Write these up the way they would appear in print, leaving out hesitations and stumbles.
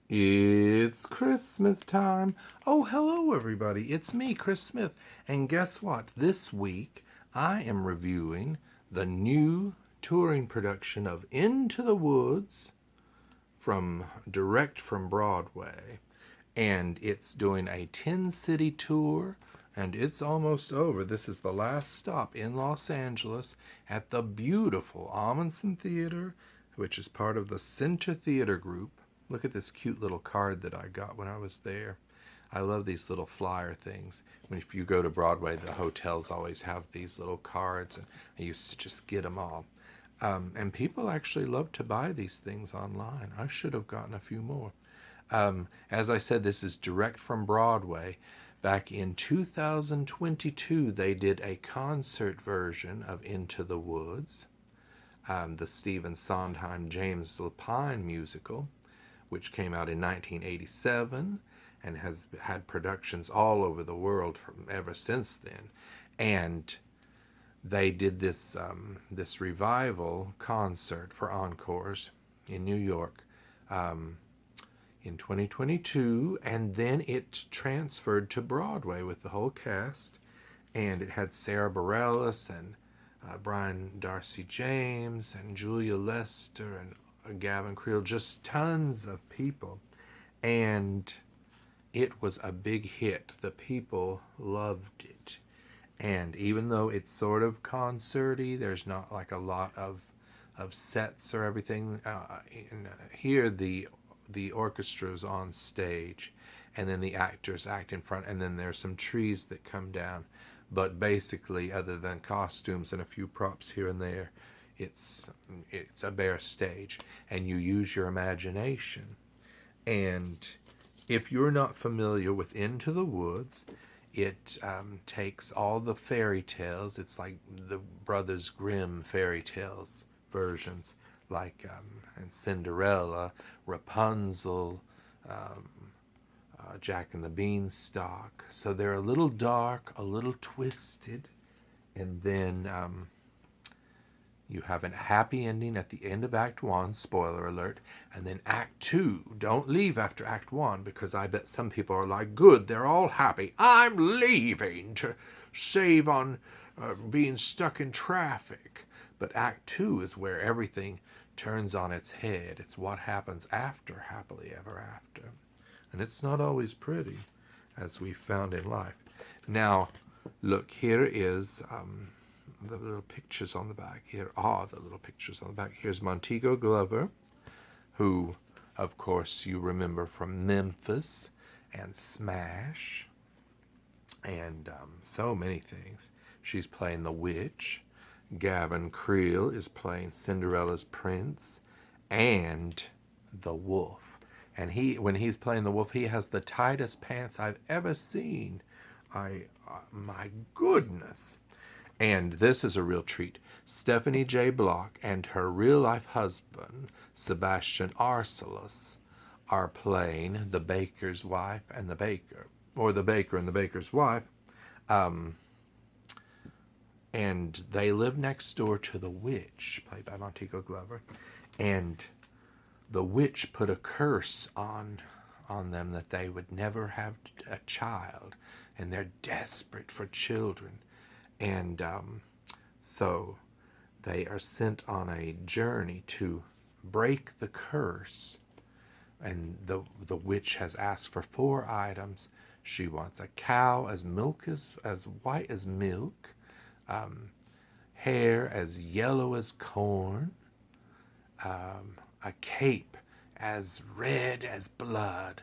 It's Chris Smith time. Oh, hello, everybody. It's me, Chris Smith. And guess what? This week, I am reviewing the new touring production of Into the Woods from direct from Broadway. And it's doing a 10-city tour, and it's almost over. This is the last stop in Los Angeles at the beautiful Ahmanson Theatre, which is part of the Center Theatre Group. Look at this cute little card that I got when I was there. I love these little flyer things. If you go to Broadway, the hotels always have these little cards, and I used to just get them all. And people actually love to buy these things online. I should have gotten a few more. As I said, this is direct from Broadway. Back in 2022, they did a concert version of Into the Woods, the Stephen Sondheim James Lapine musical, which came out in 1987 and has had productions all over the world ever since then. And they did this revival concert for encores in New York in 2022, and then it transferred to Broadway with the whole cast, and it had Sarah Bareilles and Brian Darcy James and Julia Lester and Gavin Creel, just tons of people, and it was a big hit. The people loved it. And even though it's sort of concerty, there's not like a lot of sets or everything. Here, the orchestra's on stage, and then the actors act in front, and then there's some trees that come down. But basically, other than costumes and a few props here and there, it's a bare stage, and you use your imagination. And if you're not familiar with Into the Woods, it takes all the fairy tales. It's like the Brothers Grimm fairy tales versions, like and Cinderella, Rapunzel, Jack and the Beanstalk. So they're a little dark, a little twisted, and then you have a happy ending at the end of Act 1, spoiler alert, and then Act 2. Don't leave after Act 1, because I bet some people are like, good, they're all happy. I'm leaving to save on being stuck in traffic. But Act 2 is where everything turns on its head. It's what happens after Happily Ever After. And it's not always pretty, as we found in life. Now, look, here is the little pictures on the back. Here are the little pictures on the back. Here's Montego Glover, who, of course, you remember from Memphis and Smash and so many things. She's playing the witch. Gavin Creel is playing Cinderella's prince and the wolf. And when he's playing the wolf, he has the tightest pants I've ever seen. My goodness. And this is a real treat. Stephanie J. Block and her real-life husband, Sebastian Arsalas, are playing the baker's wife and the baker, or the baker and the baker's wife. And they live next door to the witch, played by Montego Glover. And the witch put a curse on them that they would never have a child, and they're desperate for children. And so they are sent on a journey to break the curse. And the witch has asked for 4 items. She wants a cow as white as milk, hair as yellow as corn, a cape as red as blood,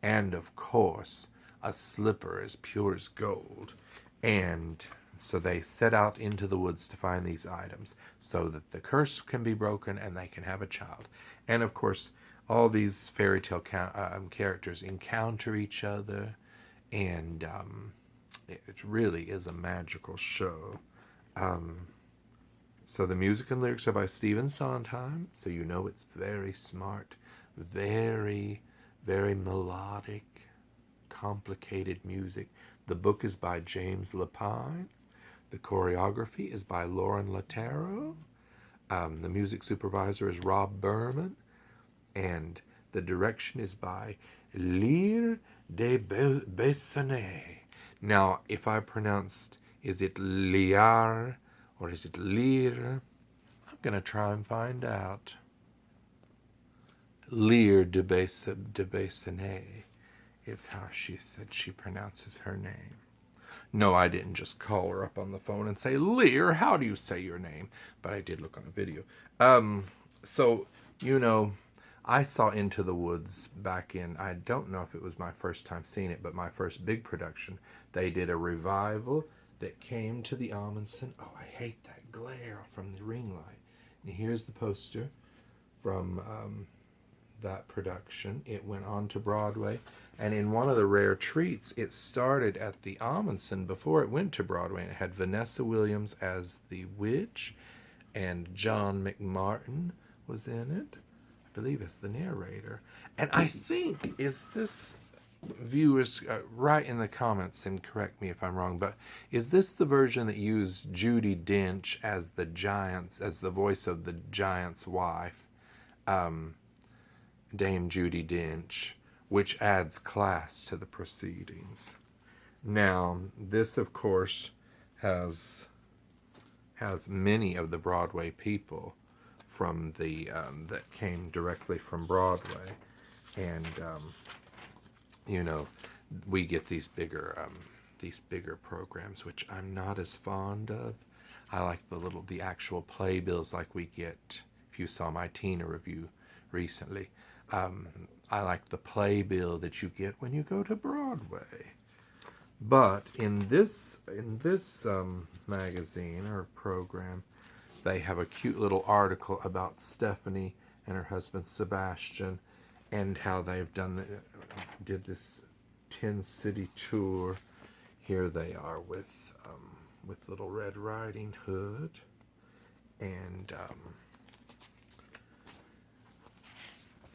and of course a slipper as pure as gold. And so they set out into the woods to find these items so that the curse can be broken and they can have a child. And of course, all these fairy tale characters encounter each other, and it really is a magical show. So the music and lyrics are by Stephen Sondheim, so you know it's very smart, very, very melodic, complicated music. The book is by James Lapine. The choreography is by Lauren Latero. The music supervisor is Rob Berman. And The direction is by Lear de Bessonet. Now, if I pronounced, is it Liar or is it Lear? I'm going to try and find out. Lear de Bessonet is how she said she pronounces her name. No, I didn't just call her up on the phone and say, Lear, how do you say your name? But I did look on a video. So, I saw Into the Woods back in, I don't know if it was my first time seeing it, but my first big production. They did a revival that came to the Ahmanson. Oh, I hate that glare from the ring light. And here's the poster from that production. It went on to Broadway. And in one of the rare treats, it started at the Ahmanson before it went to Broadway. And it had Vanessa Williams as the witch, and John McMartin was in it, I believe, as the narrator. And I think, is this, viewers, write in the comments and correct me if I'm wrong, but is this the version that used Judi Dench as the voice of the giant's wife, Dame Judi Dench, which adds class to the proceedings? Now, this, of course, has many of the Broadway people from the that came directly from Broadway, and we get these bigger programs, which I'm not as fond of. I like the actual playbills, like we get. If you saw my Tina review recently, I like the playbill that you get when you go to Broadway. But in this magazine or program, they have a cute little article about Stephanie and her husband Sebastian, and how they've did this 10-city tour. Here they are with Little Red Riding Hood, and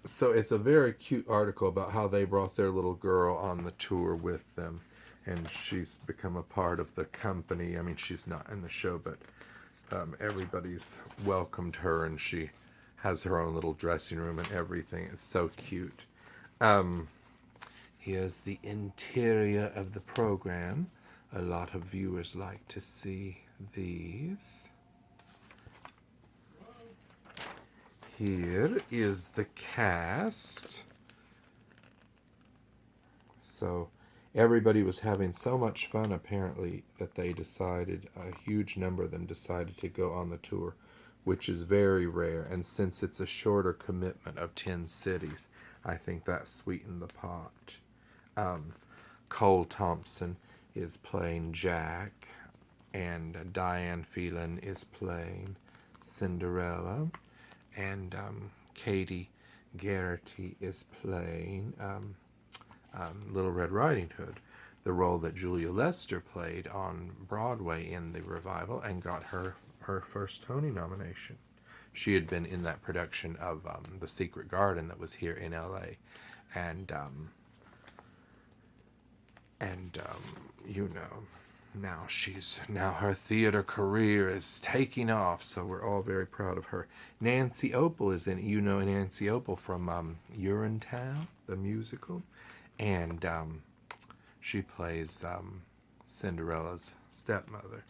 so it's a very cute article about how they brought their little girl on the tour with them, and she's become a part of the company. I mean, she's not in the show, but everybody's welcomed her, and she has her own little dressing room and everything. It's so cute. Here's the interior of the program. A lot of viewers like to see these. Here is the cast. So everybody was having so much fun, apparently, that they decided, a huge number of them decided to go on the tour, which is very rare. And since it's a shorter commitment of 10 cities, I think that sweetened the pot. Cole Thompson is playing Jack, and Diane Phelan is playing Cinderella, and Katie Garrity is playing Little Red Riding Hood, the role that Julia Lester played on Broadway in the revival and got her first Tony nomination. She had been in that production of The Secret Garden that was here in LA, and now her theater career is taking off, so we're all very proud of her. Nancy Opel is in it. You know Nancy Opel from Urinetown, the musical, and she plays Cinderella's stepmother.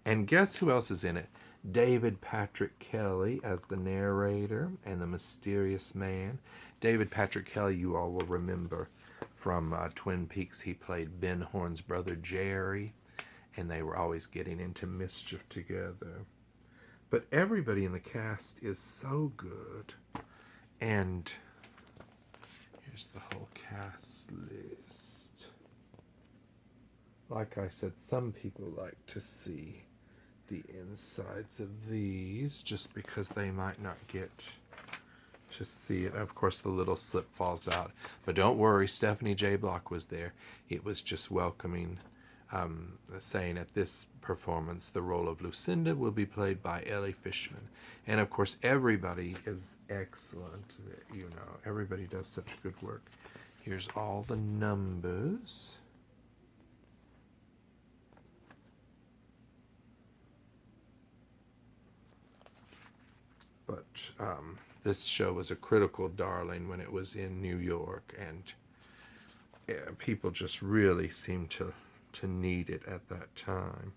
And guess who else is in it? David Patrick Kelly as the narrator and the mysterious man. David Patrick Kelly, you all will remember from Twin Peaks. He played Ben Horne's brother Jerry, and they were always getting into mischief together. But everybody in the cast is so good. And here's the whole cast list. Like I said, some people like to see the insides of these just because they might not get to see it. Of course, the little slip falls out. But don't worry, Stephanie J. Block was there. It was just welcoming, saying at this performance, the role of Lucinda will be played by Ellie Fishman. And of course, everybody is excellent. You know, everybody does such good work. Here's all the numbers. But This show was a critical darling when it was in New York, and people just really seemed to need it at that time.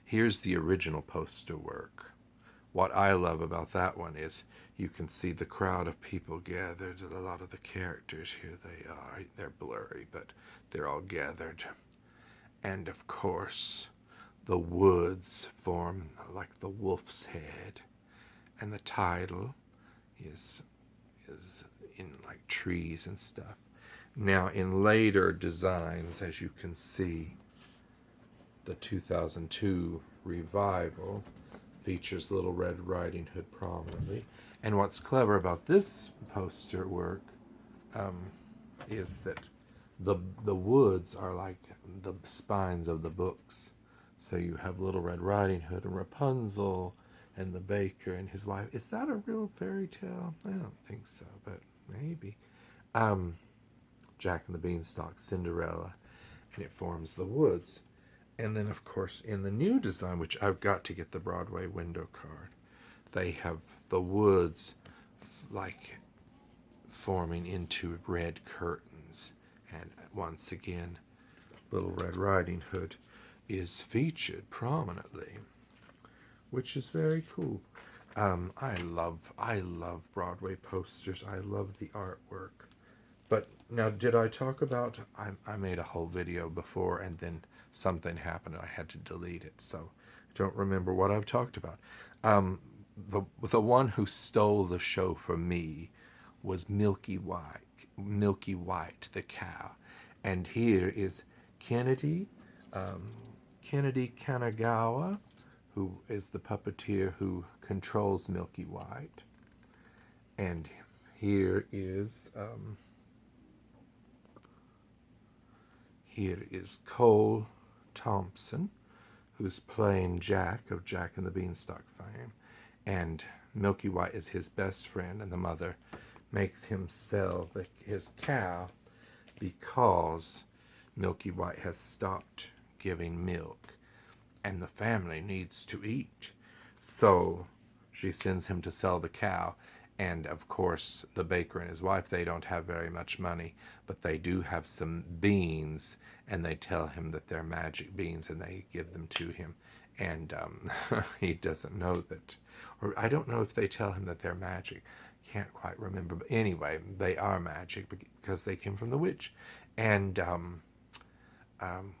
Here's the original poster work. What I love about that one is you can see the crowd of people gathered. A lot of the characters, here they are. They're blurry, but they're all gathered. And of course, the woods form like the wolf's head. And the title is in like trees and stuff. Now, in later designs, as you can see, the 2002 revival features Little Red Riding Hood prominently. And what's clever about this poster work is that the woods are like the spines of the books. So you have Little Red Riding Hood and Rapunzel and the baker and his wife. Is that a real fairy tale? I don't think so, but maybe. Jack and the Beanstalk, Cinderella, and it forms the woods. And then, of course, in the new design, which I've got to get the Broadway window card, they have the woods like forming into red curtains. And once again, Little Red Riding Hood is featured prominently, which is very cool. I love Broadway posters. I love the artwork. But now, did I talk about, I made a whole video before and then something happened and I had to delete it, so I don't remember what I've talked about. The one who stole the show from me was Milky White, the cow. And here is Kennedy Kanagawa, who is the puppeteer who controls Milky White. And here is Cole Thompson, who's playing Jack of Jack and the Beanstalk fame. And Milky White is his best friend, and the mother makes him sell his cow because Milky White has stopped giving milk and the family needs to eat. So she sends him to sell the cow. And of course, the baker and his wife, they don't have very much money, but they do have some beans, and they tell him that they're magic beans, and they give them to him. And he doesn't know that, or I don't know if they tell him that they're magic. Can't quite remember. But anyway, they are magic because they came from the witch. And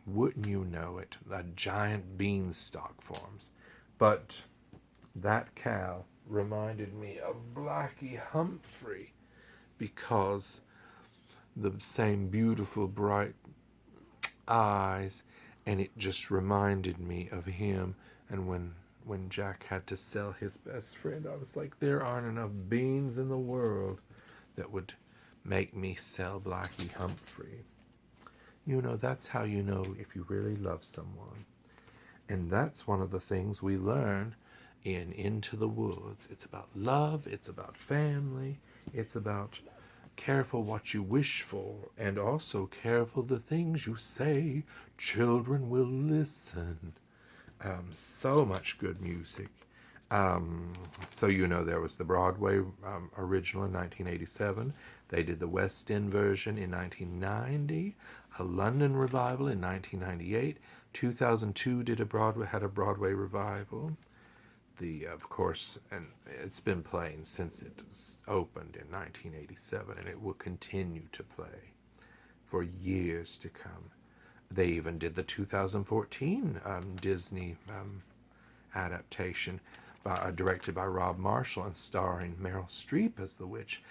wouldn't you know it, a giant beanstalk forms. But that cow reminded me of Blackie Humphrey because the same beautiful bright eyes, and it just reminded me of him. And when Jack had to sell his best friend, I was like, there aren't enough beans in the world that would make me sell Blackie Humphrey. You know, that's how you know if you really love someone. And that's one of the things we learn in Into the Woods. It's about love, it's about family, it's about careful what you wish for, and also careful the things you say. Children will listen. So much good music. So you know, there was the Broadway original in 1987. They did the West End version in 1990, a London revival in 1998. 2002 had a Broadway revival. Of course, and it's been playing since it opened in 1987, and it will continue to play for years to come. They even did the 2014 Disney adaptation directed by Rob Marshall and starring Meryl Streep as the witch.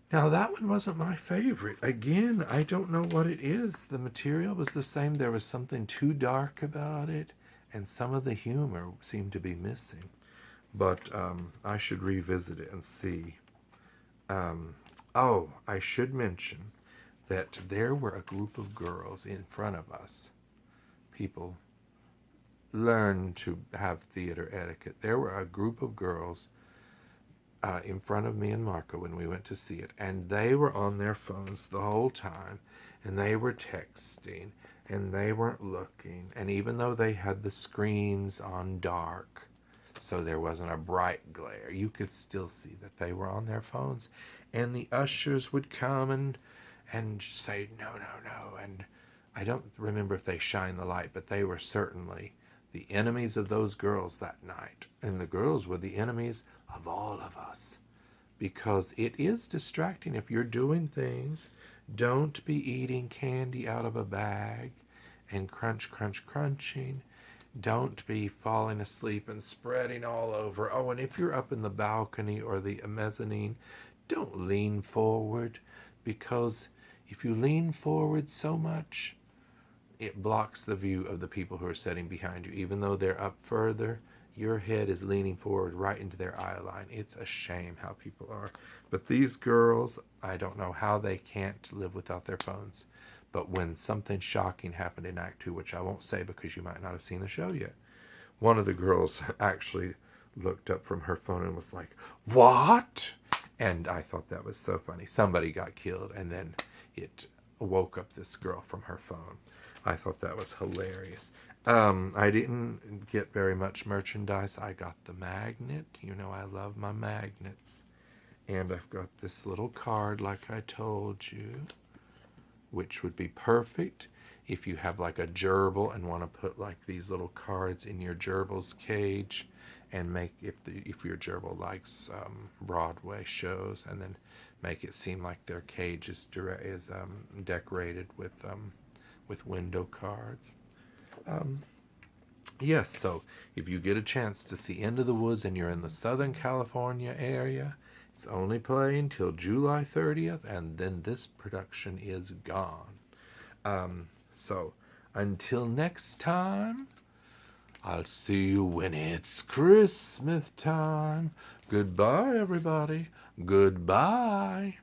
Now, that one wasn't my favorite. Again, I don't know what it is. The material was the same. There was something too dark about it, and some of the humor seemed to be missing. But I should revisit it and see. I should mention that there were a group of girls in front of us. People learn to have theater etiquette. There were a group of girls in front of me and Marco when we went to see it, and they were on their phones the whole time, and they were texting, and they weren't looking. And even though they had the screens on dark, so there wasn't a bright glare. You could still see that they were on their phones, and the ushers would come and say no, no, no. And I don't remember if they shined the light, but they were certainly the enemies of those girls that night. And the girls were the enemies of all of us, because it is distracting if you're doing things. Don't be eating candy out of a bag and crunch, crunch, crunching. Don't be falling asleep and spreading all over. Oh, and if you're up in the balcony or the mezzanine, don't lean forward, because if you lean forward so much, it blocks the view of the people who are sitting behind you. Even though they're up further, your head is leaning forward right into their eye line. It's a shame how people are. But these girls, I don't know how they can't live without their phones. But when something shocking happened in Act 2, which I won't say because you might not have seen the show yet, one of the girls actually looked up from her phone and was like, "What?" And I thought that was so funny. Somebody got killed, and then it woke up this girl from her phone. I thought that was hilarious. I didn't get very much merchandise. I got the magnet. You know I love my magnets. And I've got this little card like I told you, which would be perfect if you have like a gerbil and want to put like these little cards in your gerbil's cage, and make, if your gerbil likes Broadway shows, and then make it seem like their cage is decorated with window cards. Yes, so if you get a chance to see Into the Woods and you're in the Southern California area, it's only playing till July 30th, and then this production is gone. So until next time, I'll see you when it's Christmas time. Goodbye, everybody. Goodbye.